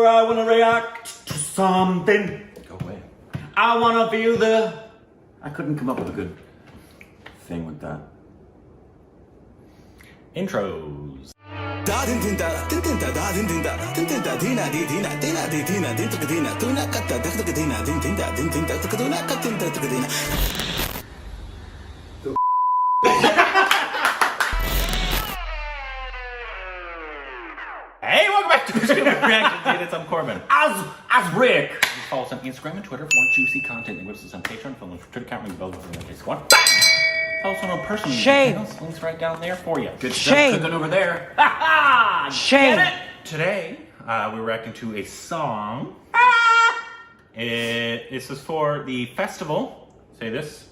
I wanna react to something. Go away. I wanna feel the... I couldn't come up with a good thing with that. Intros. Hey, welcome back to Reaction. I'm Corbin. As Rick. Follow us on Instagram and Twitter for more juicy content. And with us on Patreon, follow us for Twitter account, ring the bell for the next one. Follow us on our personal channels. Links right down there for you. Good stuff cooking over there. Shane. Today, we're reacting to a song. This is for the festival. Say this.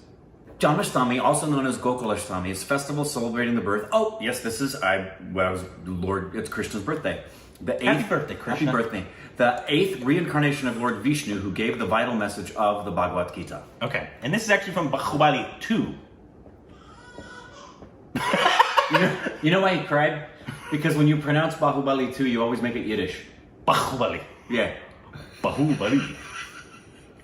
Janmashtami, also known as Gokulashtami, is a festival celebrating the birth. Oh, yes, this is Lord. It's Krishna's birthday. Happy birthday, Krishna. Happy birthday. The 8th reincarnation of Lord Vishnu, who gave the vital message of the Bhagavad Gita. Okay, and this is actually from Baahubali 2. You know why he cried? Because when you pronounce Baahubali 2, you always make it Yiddish. Baahubali. Yeah. Baahubali.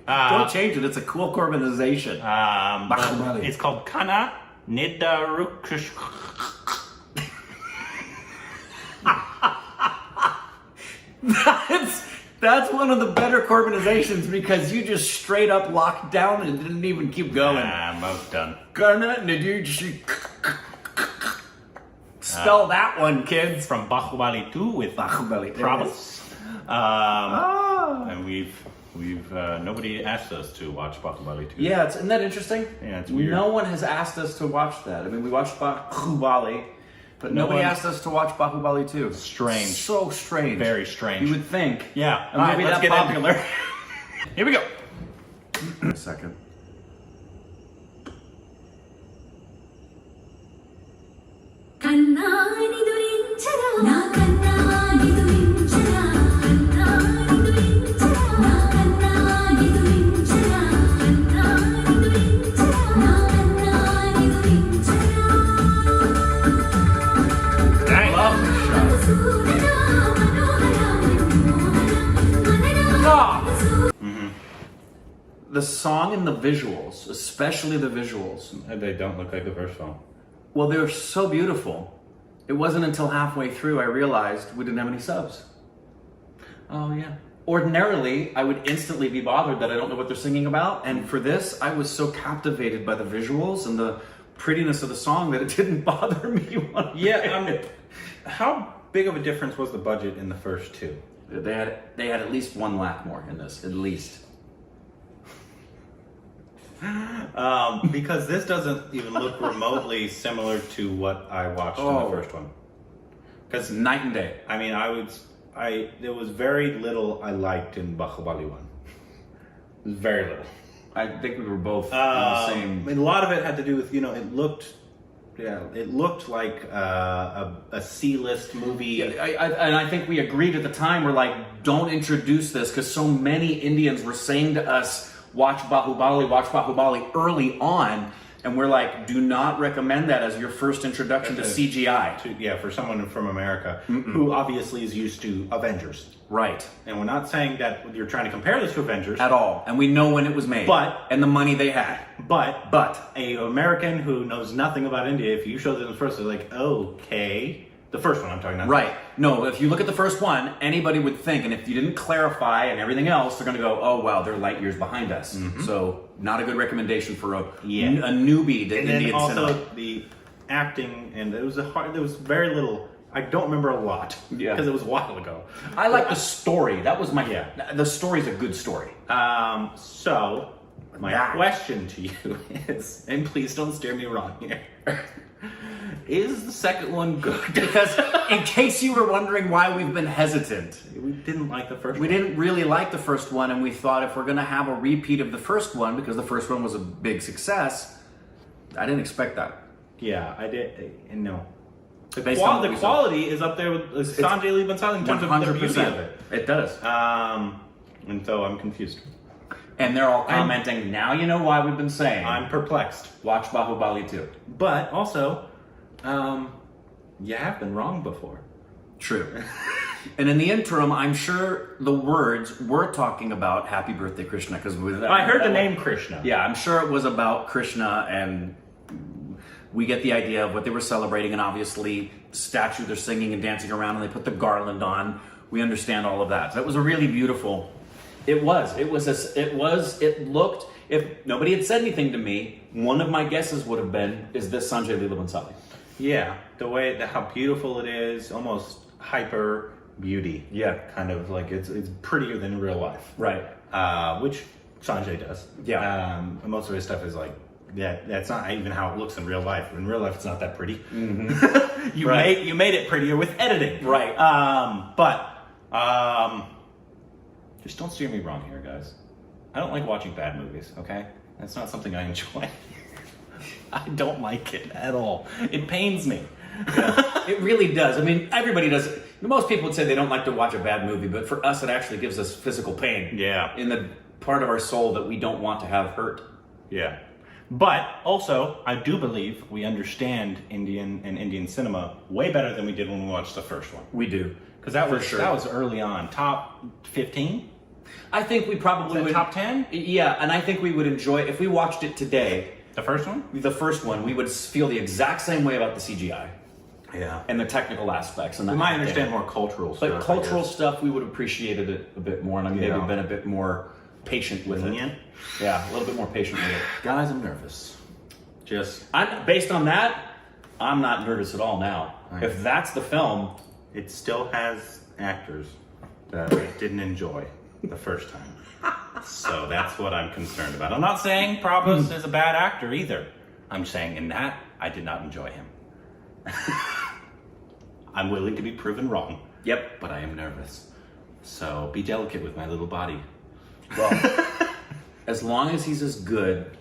Don't change it. It's a cool Corbinization. Baahubali. It's called Kanna Nidurinchara. That's one of the better Corbinizations because you just straight up locked down and didn't even keep going. I'm almost done. Kanna Nidurinchara. Spell that one, kids. From Baahubali 2 with Baahubali. Prabhas. And we've nobody asked us to watch Baahubali 2. Yeah, isn't that interesting? Yeah, it's weird. No one has asked us to watch that. I mean, we watched Baahubali, but nobody asked us to watch Baahubali 2. Strange. So strange. Very strange. You would think. Yeah. A movie that popular. Here we go. A second. Kanna Nidurinchara, na Kanna Nidurinchara, Kanna Nidurinchara, na Kanna Nidurinchara, Kanna Nidurinchara, na Kanna Nidurinchara. I love the song and the visuals, especially the visuals. They don't look like the first one. Well, they're so beautiful. It wasn't until halfway through I realized we didn't have any subs. Oh, yeah. Ordinarily, I would instantly be bothered that I don't know what they're singing about. And for this, I was so captivated by the visuals and the prettiness of the song that it didn't bother me one bit. How big of a difference was the budget in the first two? They had at least 1 lakh more in this, at least. Because this doesn't even look remotely similar to what I watched in the first one. Because night and day. I mean, there was very little I liked in Baahubali 1. Very little. I think we were both in the same. A lot of it had to do with, it looked like a C-list movie. Yeah, and I think we agreed at the time, we're like, don't introduce this, because so many Indians were saying to us, watch Baahubali early on, and we're like, do not recommend that as your first introduction to CGI. For someone from America who obviously is used to Avengers. Right. And we're not saying that you're trying to compare this to Avengers. At all. And we know when it was made. And the money they had. But a American who knows nothing about India, if you show them the first, they're like, okay. The first one I'm talking about. Right. No, if you look at the first one, anybody would think, and if you didn't clarify and everything else, they're going to go, oh, wow, they're light years behind us. So, not a good recommendation for a newbie to Indian cinema. And also the acting, and there was very little. I don't remember a lot because it was a while ago. I like the story. That was my... The story's a good story. So, my question to you is, and please don't steer me wrong here. Is the second one good? Because in case you were wondering why we've been hesitant. We didn't like the first one. We didn't really like the first one, and we thought if we're going to have a repeat of the first one, because the first one was a big success, I didn't expect that. Yeah, I did. No. The quality is up there with Sanjay Lee Bansal in terms of the beauty of it. It does. And so I'm confused. And they're all commenting, now you know why we've been saying. I'm perplexed. Watch Baahubali 2. But also, you have been wrong before. True. And in the interim, I'm sure the words were talking about Happy Birthday Krishna, because I heard the name Krishna. Yeah, I'm sure it was about Krishna, and we get the idea of what they were celebrating, and obviously statue, they're singing and dancing around, and they put the garland on. We understand all of that. So it was a really beautiful. It looked. If nobody had said anything to me, one of my guesses would have been, "Is this Sanjay Leela Bhansali?" Yeah, how beautiful it is, almost hyper beauty. Yeah, kind of like it's prettier than real life. Right. Which Sanjay does. Yeah. Most of his stuff is like. Yeah, that's not even how it looks in real life. In real life, it's not that pretty. Mm-hmm. you made it prettier with editing. Right. Just don't steer me wrong here, guys. I don't like watching bad movies, okay? That's not something I enjoy. I don't like it at all. It pains me. Yeah, it really does. I mean, everybody does. Most people would say they don't like to watch a bad movie, but for us, it actually gives us physical pain. Yeah. In the part of our soul that we don't want to have hurt. Yeah. But also, I do believe we understand Indian cinema way better than we did when we watched the first one. We do. Because that was early on. Top 15? I think we probably would. Top 10? Yeah, and I think we would enjoy, if we watched it today. The first one? The first one, we would feel the exact same way about the CGI. Yeah. And the technical aspects. And we might understand more cultural stuff. But cultural stuff, we would have appreciated it a bit more, and maybe been a bit more patient with it. Yeah, a little bit more patient with it. Guys, I'm nervous. Based on that, I'm not nervous at all now. Right. If that's the film, it still has actors that I didn't enjoy the first time. So that's what I'm concerned about. I'm not saying Prabhas is a bad actor either. I'm saying in that, I did not enjoy him. I'm willing to be proven wrong. Yep. But I am nervous. So be delicate with my little body. Well, as long as he's as good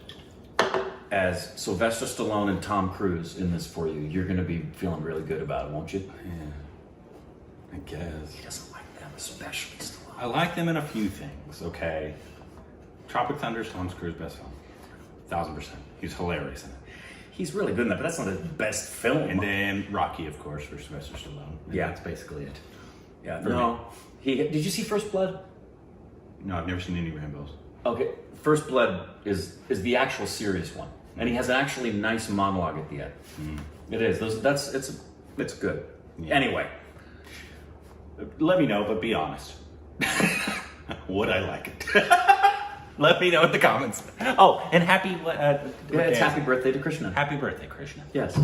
as Sylvester Stallone and Tom Cruise in this for you, you're going to be feeling really good about it, won't you? Yeah. I guess. He doesn't like them, especially Stallone. I like them in a few things, okay? Tropic Thunder is Tom Cruise's best film. 1000%. He's hilarious in it. He's really good in that, but that's not his best film. And then Rocky, of course, for Sylvester Stallone. And that's basically it. Yeah. Did you see First Blood? No, I've never seen any Rambos. Okay. First Blood is the actual serious one. And he has an actually nice monologue at the end. It is. It's good. Yeah. Anyway. Let me know, but be honest. Would I like it? Let me know in the comments. Oh, and happy... it's happy birthday to Krishna. Happy birthday, Krishna. Yes.